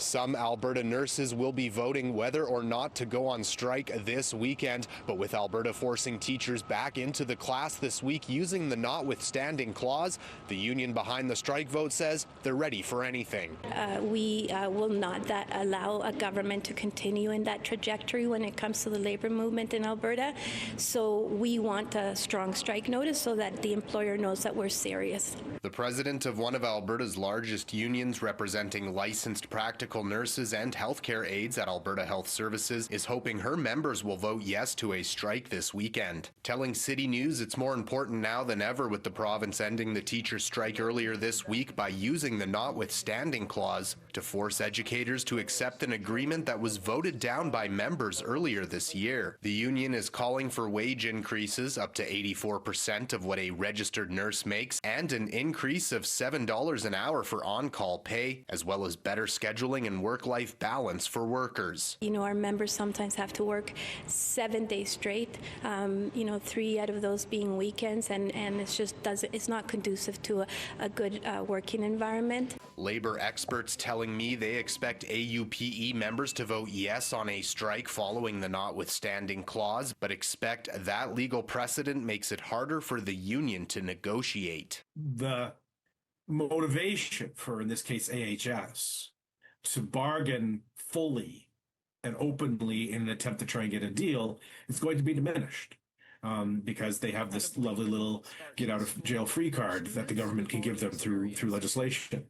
Some Alberta nurses will be voting whether or not to go on strike this weekend, but with Alberta forcing teachers back into the class this week using the notwithstanding clause, the union behind the strike vote says they're ready for anything. We will not allow a government to continue in that trajectory when it comes to the labor movement in Alberta. So we want a strong strike notice so that the employer knows that we're serious. The president of one of Alberta's largest unions, representing licensed practical nurses and healthcare aides at Alberta Health Services, is hoping her members will vote yes to a strike this weekend. Telling City News it's more important now than ever, with the province ending the teacher strike earlier this week by using the notwithstanding clause to force educators to accept an agreement that was voted down by members earlier this year. The union is calling for wage increases up to 84% of what a registered nurse makes, and an increase of $7 an hour for on-call pay, as well as better scheduling and work-life balance for workers. You know, our members sometimes have to work 7 days straight, 3 out of those being weekends, and it's not conducive to a good working environment. Labor experts telling me they expect AUPE members to vote yes on a strike following the notwithstanding clause, but expect that legal precedent makes it harder for the union to negotiate. The motivation for, in this case, AHS, to bargain fully and openly in an attempt to try and get a deal is going to be diminished. Because they have this lovely little get out of jail free card that the government can give them through legislation.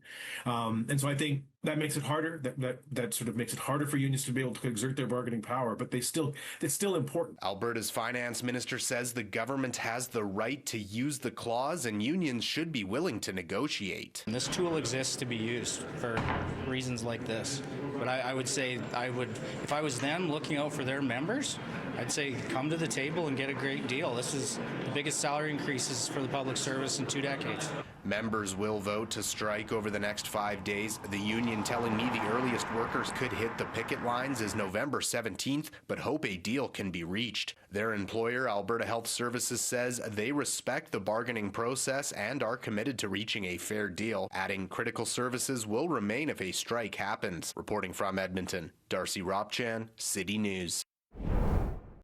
And so I think that makes it harder, that sort of makes it harder for unions to be able to exert their bargaining power, but it's still important. Alberta's finance minister says the government has the right to use the clause and unions should be willing to negotiate. And this tool exists to be used for reasons like this. But I would say if I was them looking out for their members, I'd say come to the table and get a great deal. This is the biggest salary increases for the public service in 2 decades. Members will vote to strike over the next 5 days. The union telling me the earliest workers could hit the picket lines is November 17th, but hope a deal can be reached. Their employer, Alberta Health Services, says they respect the bargaining process and are committed to reaching a fair deal, adding critical services will remain if a strike happens. Reporting from Edmonton, Darcy Ropchan, City News.